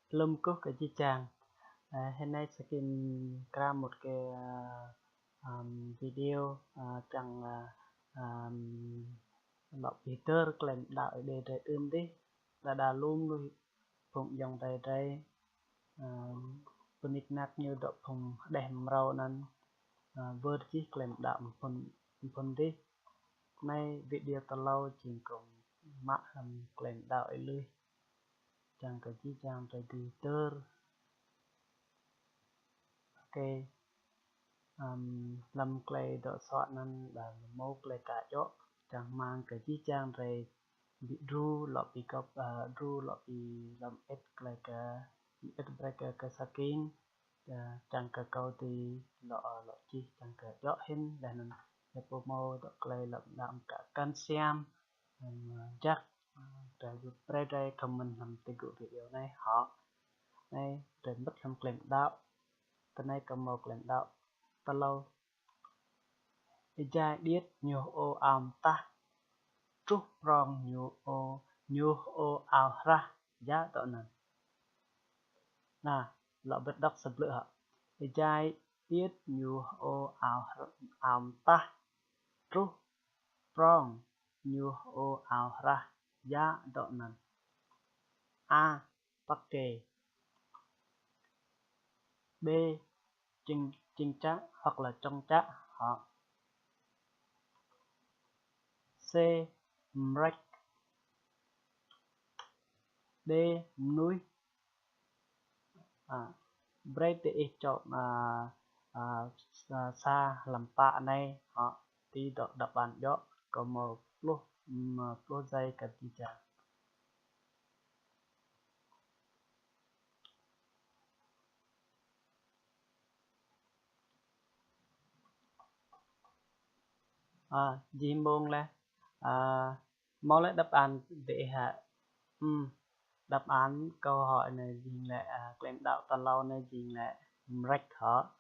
Lâm có cái chi chàng hôm nay sẽ tìm ra một cái video chẳng đọc Peter kèm đạo đề trái ưm đi đã luôn người phụng dòng tay đây punit nát như độ phụng đèm rau nan vượt chi kèm đạo phun đi nay video tao lâu chỉ cùng mạng kèm đạo ấy lưới chẳng cái chi chàng trái Peter ok lâm clay độ soạn nên là mô clay cả chỗ chẳng mang cái chi trang rồi bị ru lọ bị cọp ru lọ bị làm ít clay cả ít break cái skin chẳng cả câu thì lọ lọ chi chẳng cả chỗ hình để nên để promo độ clay làm đạm cả calcium chắc rồi break đây comment làm tình của video này họ này rồi mất làm claim đạo cái này cầm một lãnh đạo ta lâu dài điết nhiều ô ta trúc rong nhiều ô ra giá tọa nè lọ bật đọc sập lửa dài điết nhiều ô ta trúc rong nhiều ô ra giá tọa nè a bắc kề b chinh chắc hoặc là trong chắc họ C mrek D núi break để chọn xa làm bạ này họ đi đọc bản gió có một lúc dây cả tí chả gì môn là món lại đáp án để hạ đáp án câu hỏi này gì là lãnh đạo tà lâu này gì là mrek họ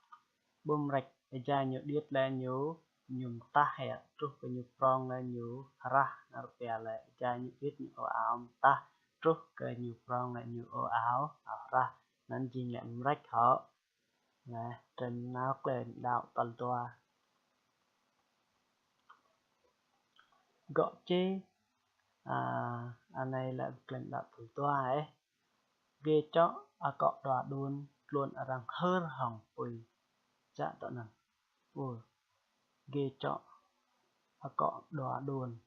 bơm rạch ra nhiều điết là nhiều nhung ta hệ trước cái nhiều prong là nhiều ra nó bè là ra nhiều điết nhiều áo ta trước cái nhiều prong là nhiều áo ra nên gì là mrek họ là trên nào lãnh đạo tần toa gọi chế anh này là lãnh đạo tần toa ấy ghê chó cọ đòa đuôn luôn rằng hơn hỏng quỳ dạ tọa nằm ghê chọ cọ đòa đuôn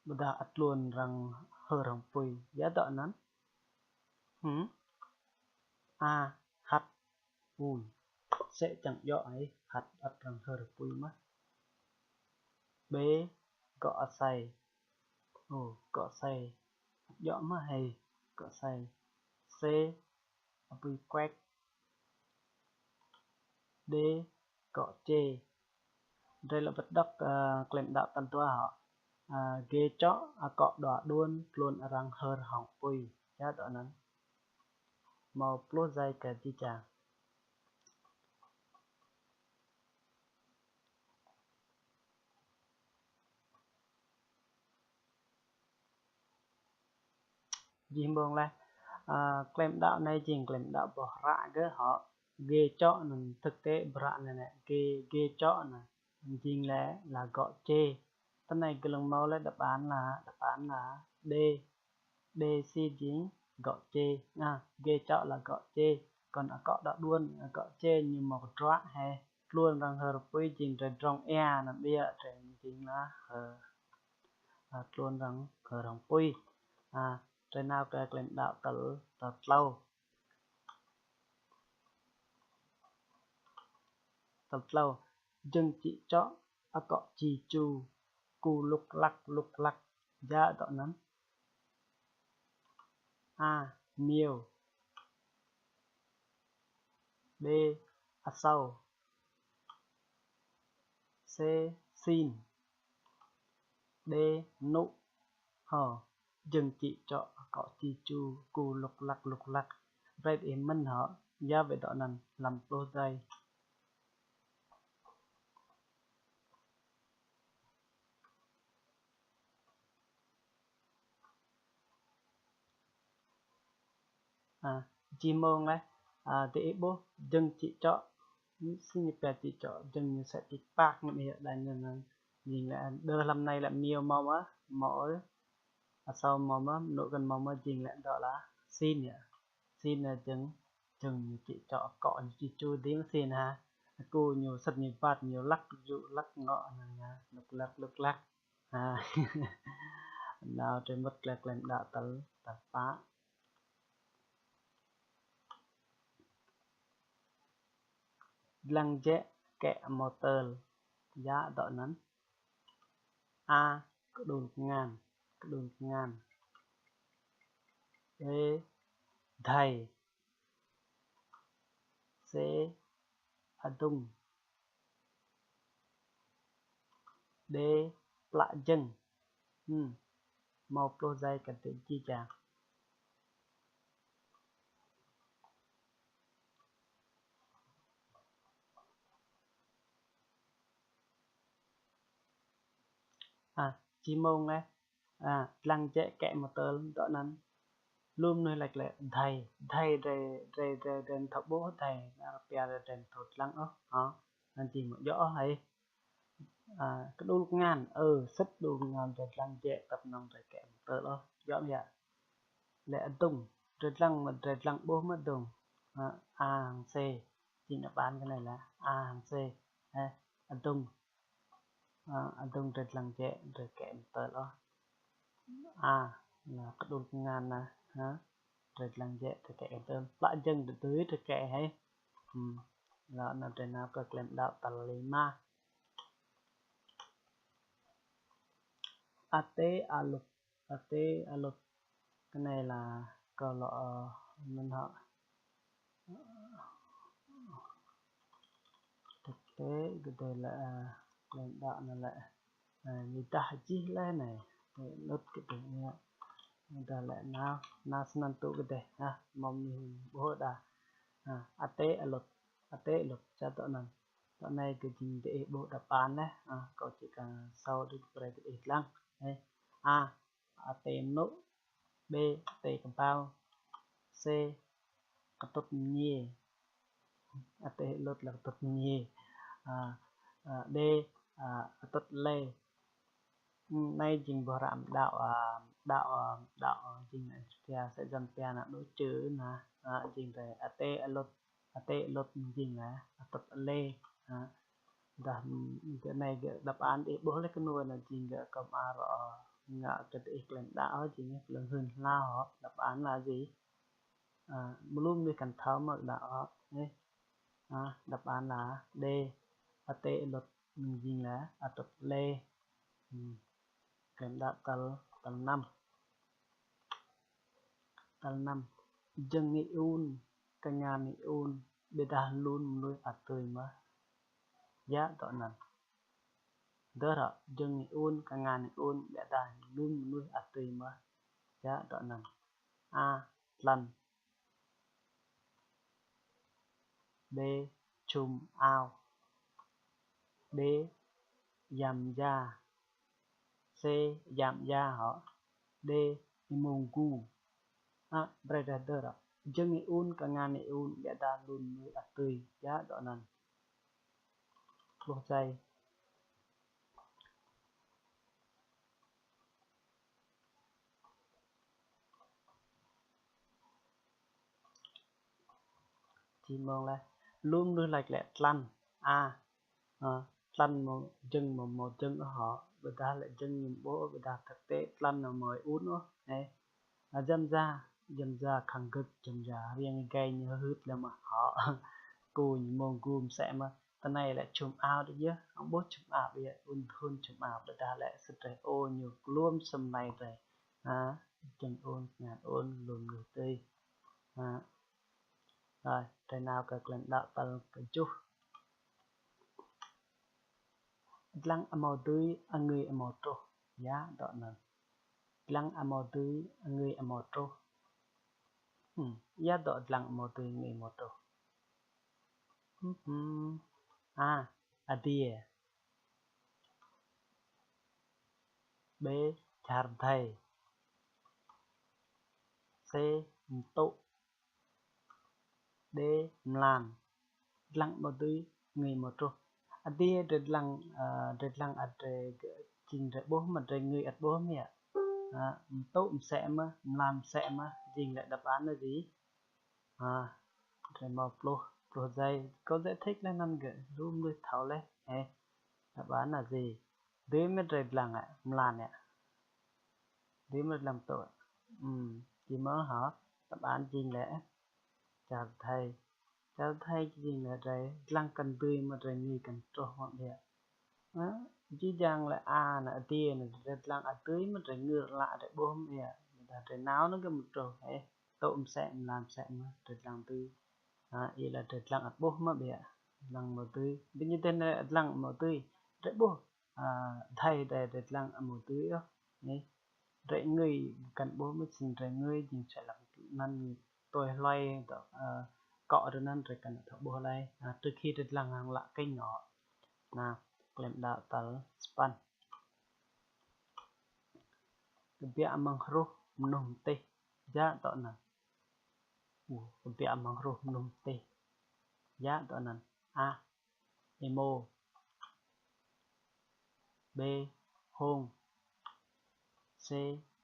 đã ắt luôn rằng hơn hỏng quỳ giá tọa nắn hạt sẽ chẳng dọ ấy hạt ắt rằng hơn hỏng quỳ mất b cọ say cọ say dọ mà hay cọ say c bùi quét d cọ chê đây là vật đất lãnh đạo tần toa họ ghê chó cọ đỏ đuôn luôn rằng hơn hỏng quỳ giá tọa nắn màu plus dây cả chi chàng gì mong là claim đạo này chỉ claim đạo bỏ rạ cái họ ghê chó thực tế bỏ này này ghê chó này chính là gọi chê cái này cái lần mau là đáp án là D D C chính gọi chê ghê chó là gọi chê còn ở cọ đạo đuôn gọi chê như một trọa hay luôn rằng hợp với trình trên trong là bia trên chính là luôn rằng hợp đồng quy trên nào cái lãnh đạo tờ lâu dừng chỉ cho cọ chỉ chu cu lục lắc giá tọa nắm miêu b sâu c xin d nụ hờ dừng chỉ cho cọ chỉ chu cu lục lắc vậy thì mình họ giá về tọa nằm làm đô dây chỉ mong đấy thì bố dừng chỉ cho xin nhập chỉ cho dừng sẽ bị bạc như vậy đây nên nhìn lại đưa năm nay là nhiều màu á mỗi sau màu á nội gần màu á nhìn lại đó là xin nhỉ xin là chừng chừng chị chọn cọ chị chui tiếng xin ha cô nhiều rất nhiều bát nhiều lắc dụ lắc ngọ này nha lắc lắc nào trên mất lắc lên đạo tấn tập phá lăng dễ kẹ motor giá đỡ nắn a đồn ngàn b thầy c adung d lạ dân một lô dây cần tính chi chàng chỉ mong ấy lăng dễ kẹ motor đỡ nắn luôn nơi lệch lệ thầy thầy rề rèn thọ bố thầy bia rèn thột lăng đó anh chị một rõ hay cái đôi ngàn sức đôi ngàn rèn lăng dễ tập nòng rèn kẹm tớ đó rõ vậy lệ anh tung rèn lăng mà rèn lăng bố mất đồng hàng C chị đã bán cái này là hàng C anh tung rèn lăng dễ rèn kẹm tớ đó là cái đôi ngàn nè rồi lăng dễ thì kẻ tôm lại chân từ tưới thì kẻ hay là nó trên nào cực làm đạo tần lý ma at alục cái này là cờ lọ mình họ thực tế cái đây là làm đạo là lại người ta chỉ lên này nốt cái này người ta lại nào senang tu cái đây mong mình bố đã at alục cho tụi này cái gì để bộ đáp án đấy có chỉ cần sau đi về cái lăng đây tem nốt b t cầm bao c cái tốt nhì t lốt là tốt nhì d tốt lê nay trình bờ rạm đạo trình này sẽ dần pia là đối chữ là trình về at lốt trình là tốt lê cái này đáp án để bố lấy cái nuôi là trình cầm rõ ngạ cái lên đạo chỉ nhé lần hơn lao họ đáp án là gì luôn đi cần tháo mà đạo nhé đáp án là D at luật gì là tập lê kèm đạo tầng 5 dân nghị un cả nhà nghị un beda luôn nuôi tươi mà giá tọa nằm đó là dân nghị un cả nhà nghị un beda luôn nuôi tươi mà giá tọa nằm lần b chùm ao d giảm da c giảm da họ d mông gu berada đó dân nghị un cả ngàn nghị un beda luôn nuôi tươi giá tọa nằm lúc dây chỉ mong là luôn đưa lại lẹ lăn lăn một chân của họ người ta lại chân nhìn bố người ta thực tế lăn là mời út nữa này dâm ra khẳng cực dâm ra riêng gây như hứt là mà họ cô nhìn mong gồm sẽ mà cái này lại chùm ao được chứ ông bố chùm ao bây giờ ôn thôn chùm ao người ta lại sự trời ô nhiều luôn sầm này rồi chân ôn ngàn ôn luôn người tươi rồi trời nào cực lãnh đạo tầng cái chút lăng màu tươi người màu trâu giá đó là lăng màu tươi người màu trâu giá đó lăng màu tươi người màu trâu deer b char thầy c tụ để làm lăng một túi người một trâu đi rất lăng ở trình rất bố mà rồi người ở bố mẹ tốt sẽ mà làm sẽ mà trình lại đáp án là gì rồi một pro dây có giải thích lên năm cái room được thảo lên đáp án là gì đấy mới rất lăng làm nè đấy mới làm tội chỉ mới hả đáp án trình lẽ chào thầy gì là rồi lăng cần tươi mà rồi người cần trò mọi việc chứ chẳng là là tiền là rất lăng tươi mà rồi ngược lại rồi bố mẹ là rồi náo nó cái một trò hệ tôm sẽ làm sẽ mà rồi lăng tươi ý là rồi lăng bố mà bè lăng một tươi bây giờ tên là lăng một tươi rồi bố thầy để rồi lăng một tươi đó rồi người cần bố mới xin rồi người thì sẽ làm nên tôi loay cọ rồi nên rồi cần thợ bố này trước khi được lăng hàng lạ cây nhỏ nào kalian dapat span kebiak mangrove minum teh ya tak nan kebiak mangrove minum teh ya tak nan a emo b hôn c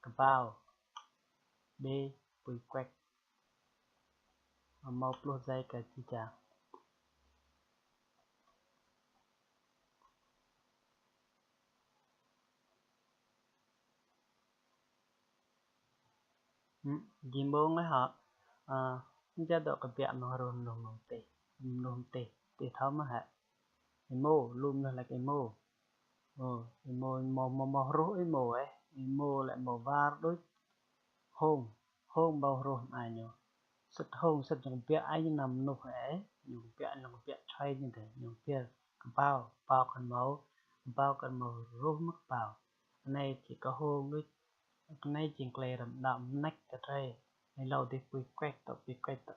kebal d bùi quẹt 50 giây cái chi chào gimbong ấy họ gia độ kebiak mangrove minum teh teh thau mà hả emo luôn là cái emo màu rốt emo ấy emo lại màu vàng đối hôn bao rốt ai nhỉ sất hôn sất những bia anh nằm nục ấy những bia chay như thế những bia bao bao cần màu rốt mất bao này chỉ có hôn đối này chỉ kề đậm nách cái trai này lâu thì quy quét tập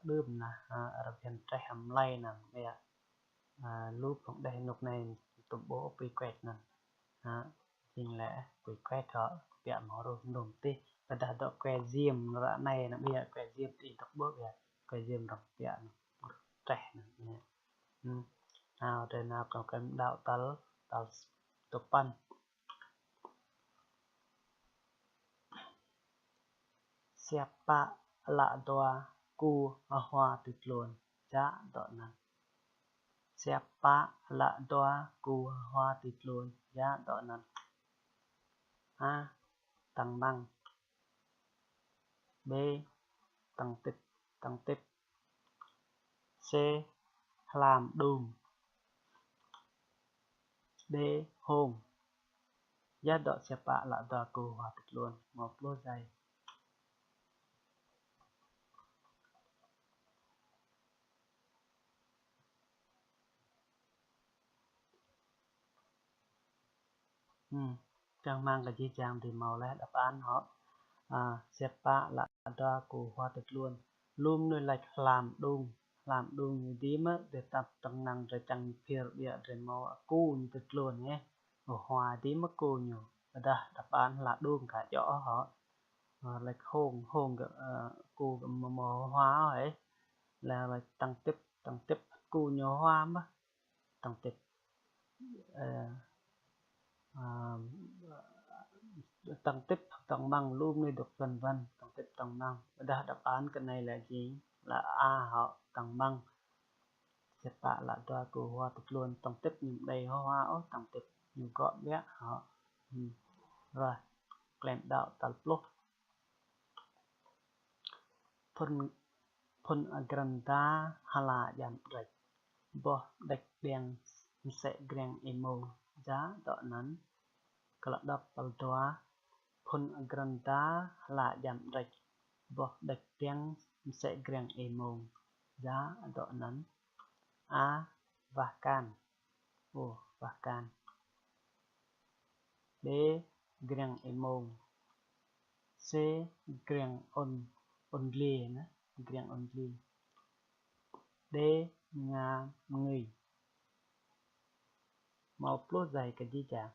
đơm nè ở bên trái hầm lay nè đây lúc cũng đây nục này tụm bố quy quét nè chính lẽ quy quét họ bịa màu rồi đồng tê và đã đọc que diêm nó này là bây giờ que diêm thì đọc bước rồi que diêm đọc bịa trẻ nè nào trên nào có cái đạo tал tập pan siapa lạ doa cu hoa tuyệt luôn giá đoạn này siapa lạ doa cu hoa tuyệt luôn giá đoạn này a tăng bằng b tăng tiếp c làm đùm d hôn giá độ siapa lạ doa cu hoa tuyệt luôn 10 giây trang mang cái chi chàng thì màu lá đáp án họ siapa là doa cu hoa tuyệt luôn luôn nơi lệch làm đun như tí mà để tập tăng năng rồi chẳng phiền địa rồi màu cu như tuyệt luôn nhé hoa tí mà cu nhiều đây đáp án là đun cả chỗ họ lệch hôn cu màu hoa ấy là tăng tiếp cu nhiều hoa mà tăng tiếp tăng tiếp tăng bằng luôn người được vân vân tăng tiếp tăng bằng đáp án cái này là gì là a họ tăng bằng sẽ tạ là doa của hoa tuyệt luôn tăng tiếp những đầy hoa tăng tiếp những gọn bé họ rồi kèm đạo tal plot phun agranda hala jam rạch bo đạch đèn sẽ greng emo giá đọ nắn kalau dapat doa phun agranda hala jam rạch bo đạch đèn sẽ greng emo giá đọ nắn a bahkan bahkan b greng emo c greng only greng only d người mau plus dày cái gì chả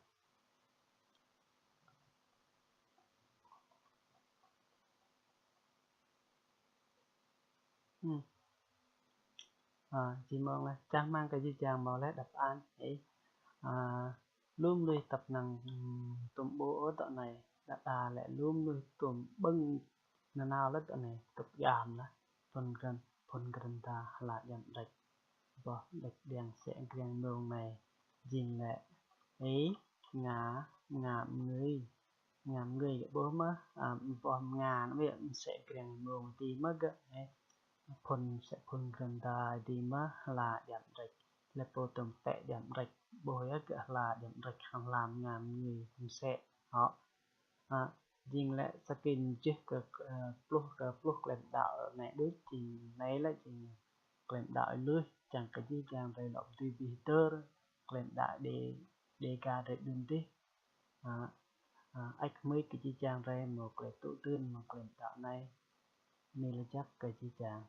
Chị mong là trang mang cái gì chàng bảo lẽ đáp án ấy à, luôn lui tập năng tụm bố ở đoạn này đã lại luôn lui tụm bưng nào là đoạn này tập giảm là phần gần ta là dần rạch bỏ đạch đèn sẽ ghen mương này dình lệ ấy ngã ngàm người bố mà bom ngà nó biết sẽ ghen mương tí mất ấy phun sẽ phun gần ta đi mà là dần rạch là bộ tầm tệ dần rạch bồi là dần rạch hàng làm ngàm người sẽ họ dình lệ skin chứ plug lên đạo này đối thì này là chỉ lên đạo lưới chẳng cái gì chẳng phải lọc tùy Peter lên đạo để cả để đừng tí ách mấy cái chi chàng ra một cái tụ tuyên một cái đạo này mình là chắc cái chi chàng